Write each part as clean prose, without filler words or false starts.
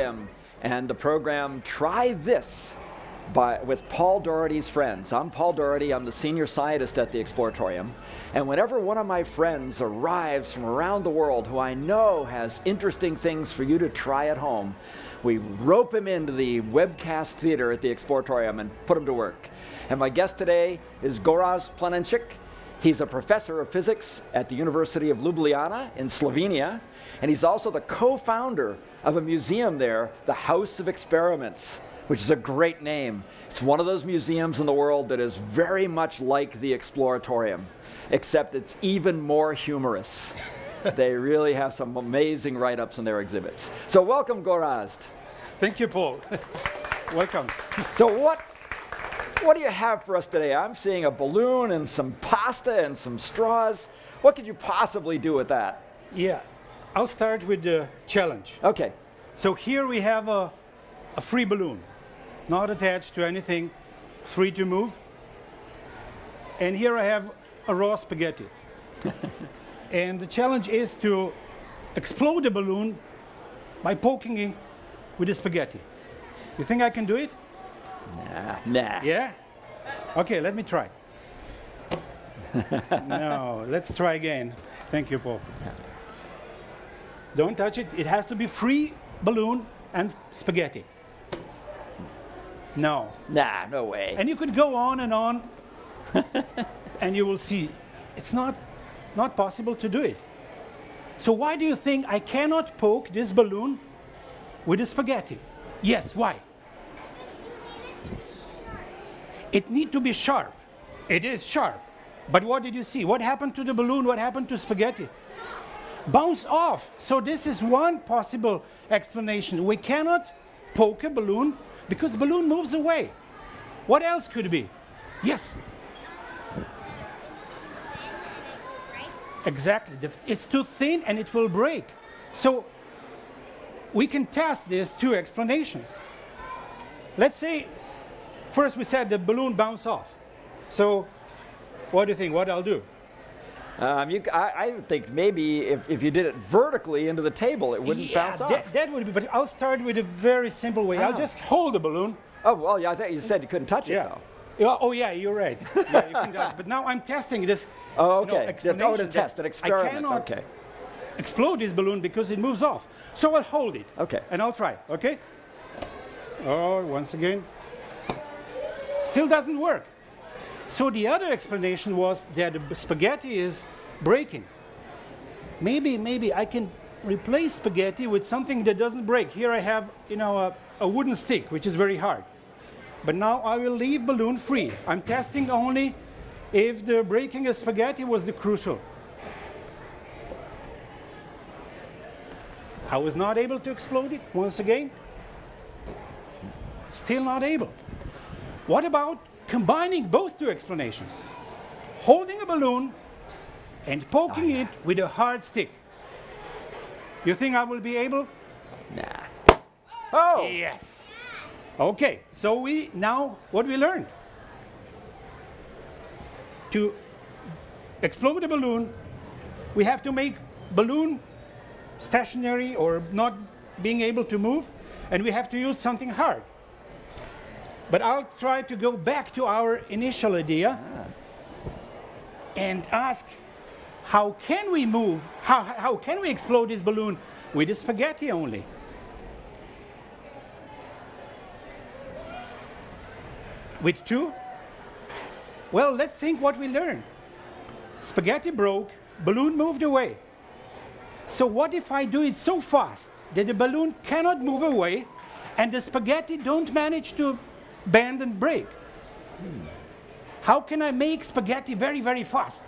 Exploratorium and the program Try This with Paul Doherty's friends. I'm Paul Doherty, I'm the senior scientist at the Exploratorium, and whenever one of my friends arrives from around the world who I know has interesting things for you to try at home, we rope him into the webcast theater at the Exploratorium and put him to work. And my guest today is Gorazd Planinsic. He's a professor of physics at the University of Ljubljana in Slovenia, and he's also the co-founder of a museum there, the House of Experiments, which is a great name. It's one of those museums in the world that is very much like the Exploratorium, except it's even more humorous. They really have some amazing write-ups in their exhibits. So welcome, Gorazd. Thank you, Paul. Welcome. So what do you have for us today? I'm seeing a balloon and some pasta and some straws. What could you possibly do with that? Yeah, I'll start with the challenge. Okay. So here we have a free balloon, not attached to anything, free to move. And here I have a raw spaghetti. And the challenge is to explode the balloon by poking it with the spaghetti. You think I can do it? Nah. Yeah? Okay, let me try. No, let's try again. Thank you, Paul. Don't touch it. It has to be free balloon and spaghetti. No. Nah, no way. And you could go on, and you will see it's not possible to do it. So why do you think I cannot poke this balloon with the spaghetti? Yes, why? It needs to be sharp. It is sharp. But what did you see? What happened to the balloon? What happened to spaghetti? Bounce off. So this is one possible explanation. We cannot poke a balloon because the balloon moves away. What else could it be? Yes? Exactly. It's too thin and it will break. So we can test these two explanations. Let's say, first we said the balloon bounced off. So what do you think? What I'll do? I think maybe if you did it vertically into the table, it wouldn't bounce off. That would be, but I'll start with a very simple way. I'll just hold the balloon. Oh, well, yeah, I thought you said you couldn't touch it, though. Oh, yeah, you're right. Yeah, you can touch. But now I'm testing this. Oh, okay. Explanation to test, an experiment. I cannot explode this balloon because it moves off. So I'll hold it. Okay. And I'll try, okay? Oh, once again. Still doesn't work. So the other explanation was that the spaghetti is breaking. Maybe I can replace spaghetti with something that doesn't break. Here I have, a wooden stick, which is very hard. But now I will leave balloon free. I'm testing only if the breaking of spaghetti was the crucial. I was not able to explode it once again. Still not able. What about combining both two explanations? Holding a balloon and poking it with a hard stick. You think I will be able? Nah. Oh! Yes. Okay, so what we learned? To explode a balloon, we have to make balloon stationary or not being able to move, and we have to use something hard. But I'll try to go back to our initial idea and ask, how can we move, how can we explode this balloon with the spaghetti only? With two? Well, let's think what we learned. Spaghetti broke, balloon moved away. So what if I do it so fast that the balloon cannot move away and the spaghetti don't manage to bend and break? How can I make spaghetti very, very fast?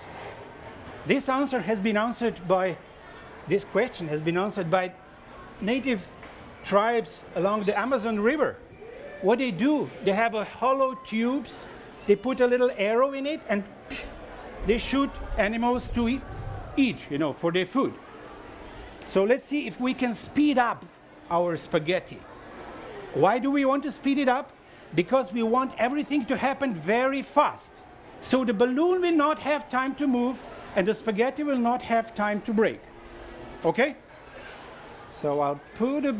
This question has been answered by native tribes along the Amazon River. What they do, they have a hollow tubes, they put a little arrow in it, and they shoot animals to eat, for their food. So let's see if we can speed up our spaghetti. Why do we want to speed it up? Because we want everything to happen very fast. So the balloon will not have time to move, and the spaghetti will not have time to break. Okay? So I'll put a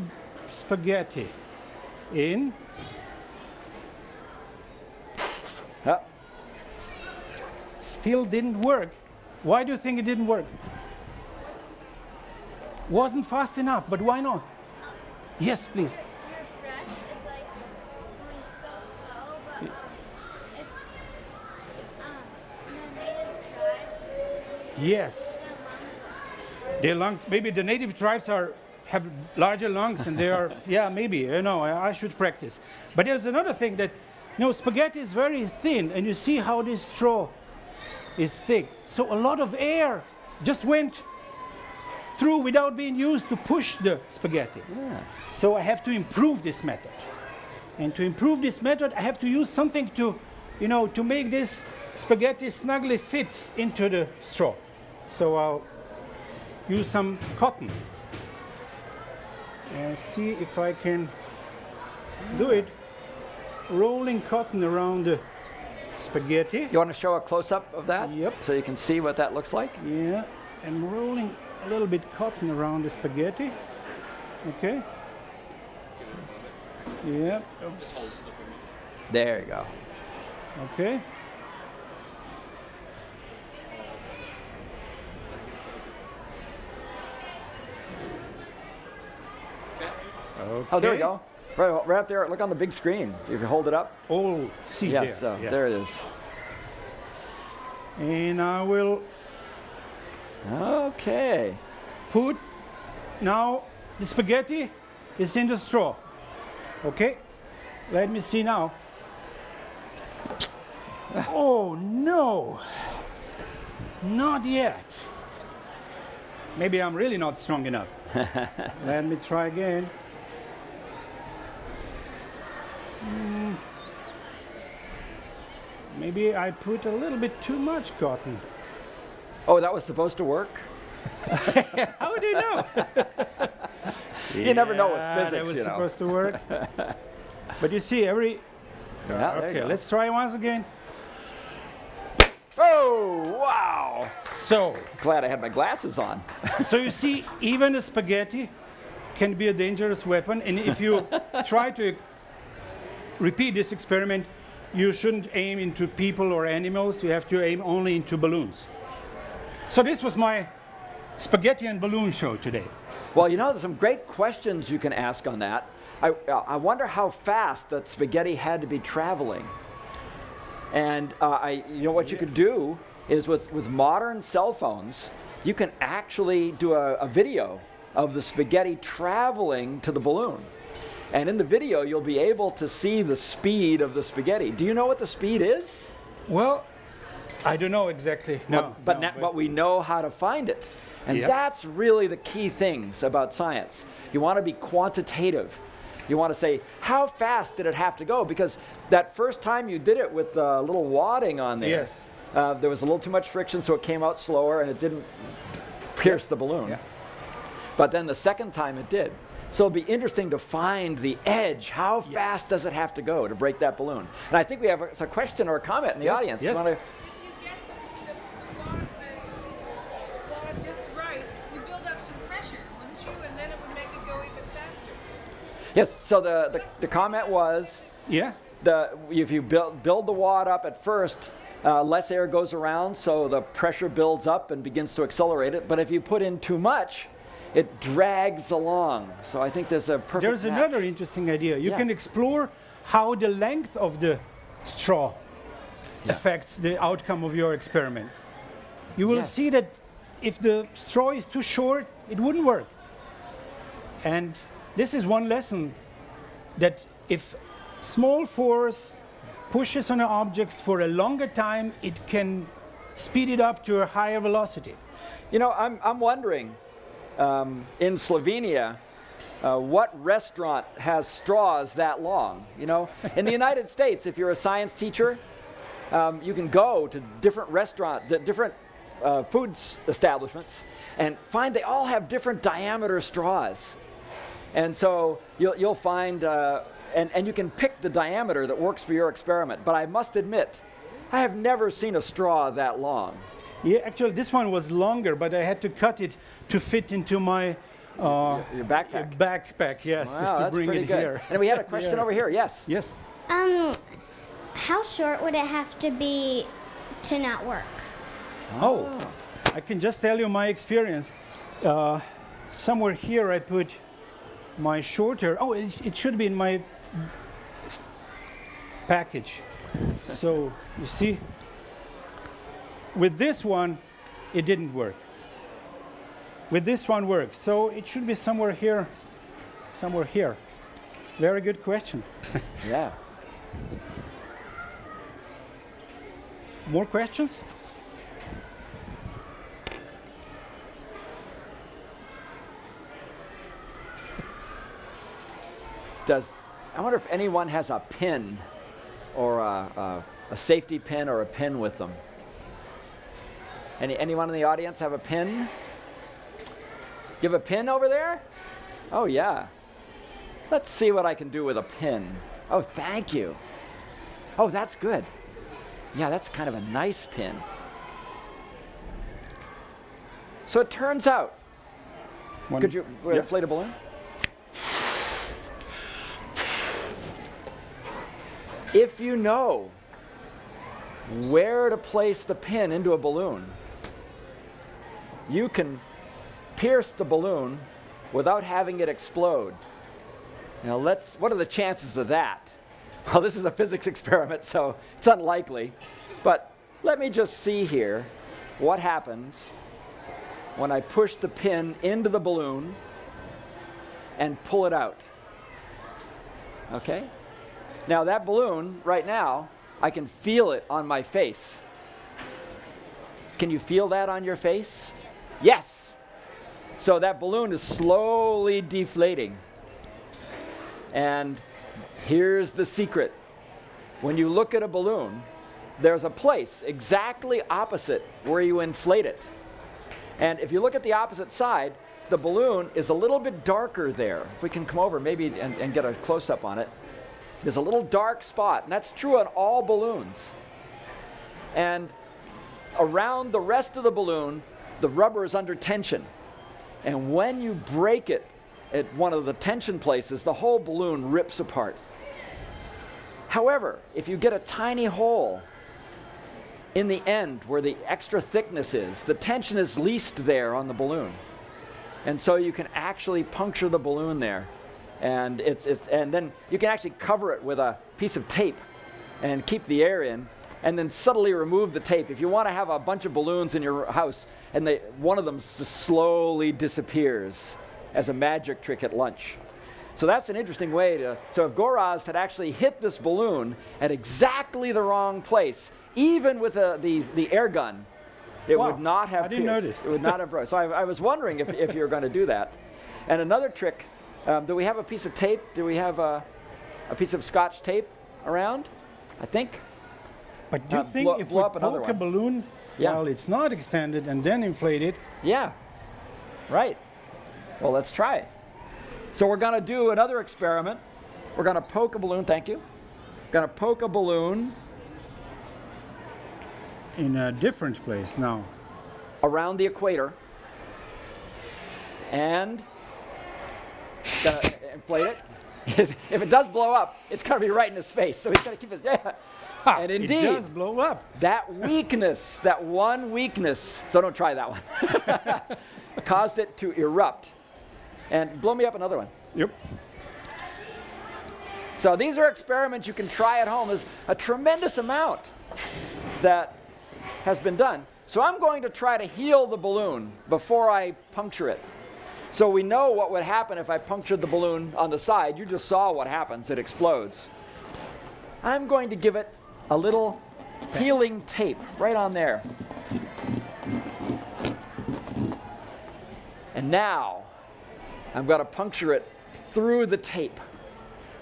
spaghetti in. Yeah. Still didn't work. Why do you think it didn't work? Wasn't fast enough, but why not? Yes, please. Your breath is like going so slow, but if the native tribes, Yes. Their lungs, maybe the native tribes have larger lungs and they are, yeah, maybe, you know, I should practice. But there's another thing that, you know, spaghetti is very thin and you see how this straw is thick. So a lot of air just went through without being used to push the spaghetti. Yeah. So I have to improve this method. And to improve this method, I have to use something to, you know, to make this spaghetti snugly fit into the straw. So I'll use some cotton and see if I can do it. Rolling cotton around the spaghetti. You want to show a close-up of that? Yep. So you can see what that looks like? Yeah, and rolling a little bit cotton around the spaghetti. Okay. Yeah. Oops. There you go. Okay. Okay. Oh, there we go. Right up there. Look on the big screen. If you hold it up. Oh, see Yes, there. so Yeah. there it is. And I will Okay. put, now the spaghetti is in the straw. Okay? Let me see now. Oh no! Not yet. Maybe I'm really not strong enough. Let me try again. Maybe I put a little bit too much cotton. Oh, that was supposed to work? How do you know? You never know with Yeah, physics, that was you know. supposed to work. But you see, every. Yeah, there you Okay, go. let's try once again. Oh, wow. So, Glad I had my glasses on. so you see, even a spaghetti can be a dangerous weapon, and if you try to repeat this experiment, you shouldn't aim into people or animals. You have to aim only into balloons. So this was my spaghetti and balloon show today. Well, you know, there's some great questions you can ask on that. I wonder how fast that spaghetti had to be traveling. And you know what you could do is with modern cell phones, you can actually do a video of the spaghetti traveling to the balloon. And in the video, you'll be able to see the speed of the spaghetti. Do you know what the speed is? Well, I don't know exactly. No, But we know how to find it. And Yep. that's really the key things about science. You want to be quantitative. You want to say, how fast did it have to go? Because that first time you did it with a little wadding on there, Yes. there was a little too much friction, so it came out slower and it didn't pierce the balloon. Yeah. But then the second time it did. So it'll be interesting to find the edge. How fast does it have to go to break that balloon? And I think we have a question or a comment in the Yes, audience. yes. You wanna- If you get the wad just right, you build up some pressure, wouldn't you? And then it would make it go even faster. Yes, so the comment was, Yeah. if you build the wad up at first, less air goes around, so the pressure builds up and begins to accelerate it. But if you put in too much, it drags along. So I think there's a perfect There's match. another interesting idea. You Yeah. can explore how the length of the straw affects the outcome of your experiment. You will Yes. see that if the straw is too short, it wouldn't work. And this is one lesson, that if small force pushes on objects for a longer time, it can speed it up to a higher velocity. You know, I'm wondering, in Slovenia, what restaurant has straws that long? You know, in the United States, if you're a science teacher, you can go to different different food establishments, and find they all have different diameter straws. And so you'll find, and you can pick the diameter that works for your experiment. But I must admit, I have never seen a straw that long. Yeah, actually, this one was longer, but I had to cut it to fit into my Your backpack. Backpack, yes, Wow, just to that's bring pretty it good. here. And we had a question Yeah. over here. Yes. Yes. How short would it have to be to not work? Oh, I can just tell you my experience. Somewhere here I put my shorter. Oh, it should be in my package. So you see, with this one, it didn't work. With this one works. So it should be somewhere here. Somewhere here. Very good question. Yeah. More questions? I wonder if anyone has a pin or a safety pin or a pin with them. Anyone in the audience have a pin? You have a pin over there? Oh, yeah. Let's see what I can do with a pin. Oh, thank you. Oh, that's good. Yeah, that's kind of a nice pin. So it turns out, could you inflate a balloon? If you know where to place the pin into a balloon, you can pierce the balloon without having it explode. Now what are the chances of that? Well, this is a physics experiment, so it's unlikely. But let me just see here what happens when I push the pin into the balloon and pull it out. Okay? Now that balloon, right now, I can feel it on my face. Can you feel that on your face? Yes! So that balloon is slowly deflating. And here's the secret. When you look at a balloon, there's a place exactly opposite where you inflate it. And if you look at the opposite side, the balloon is a little bit darker there. If we can come over maybe and get a close-up on it. There's a little dark spot, and that's true on all balloons. And around the rest of the balloon, the rubber is under tension. And when you break it at one of the tension places, the whole balloon rips apart. However, if you get a tiny hole in the end where the extra thickness is, the tension is least there on the balloon. And so you can actually puncture the balloon there. And and then you can actually cover it with a piece of tape and keep the air in, and then subtly remove the tape. If you want to have a bunch of balloons in your house and one of them just slowly disappears as a magic trick at lunch. So that's an interesting way to, so if Gorazd had actually hit this balloon at exactly the wrong place, even with the air gun, it would not have I didn't notice. It would not have broken. So I was wondering if you were going to do that. And another trick, do we have a piece of tape? Do we have a piece of Scotch tape around? I think. But do you think if we poke a balloon while it's not extended and then inflate it? Yeah, right. Well, let's try it. So we're going to do another experiment. We're going to poke a balloon, thank you. Going to poke a balloon. In a different place now. Around the equator. And inflate it. If it does blow up, it's going to be right in his face. So he's going to keep his, And indeed, it does blow up. That weakness, that one weakness, so don't try that one, caused it to erupt. And blow me up another one. Yep. So these are experiments you can try at home. There's a tremendous amount that has been done. So I'm going to try to heal the balloon before I puncture it. So we know what would happen if I punctured the balloon on the side. You just saw what happens. It explodes. I'm going to give it a little healing tape right on there. And now I'm going to puncture it through the tape.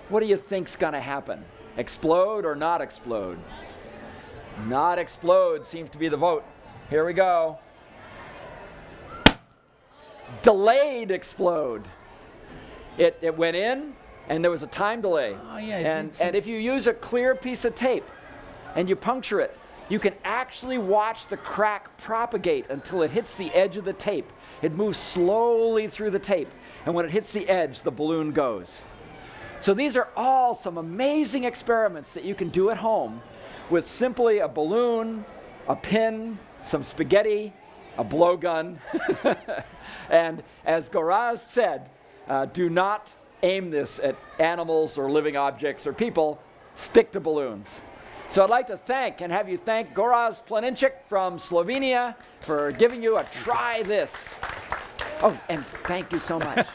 What do you think's going to happen? Explode or not explode? Not explode seems to be the vote. Here we go. Delayed explode. It went in, and there was a time delay. Oh, yeah, and if you use a clear piece of tape and you puncture it, you can actually watch the crack propagate until it hits the edge of the tape. It moves slowly through the tape, and when it hits the edge, the balloon goes. So these are all some amazing experiments that you can do at home with simply a balloon, a pin, some spaghetti, a blowgun. And as Gorazd said, do not aim this at animals or living objects or people. Stick to balloons. So I'd like to thank and have you thank Gorazd Planinsic from Slovenia for giving you a try this. Oh, and thank you so much.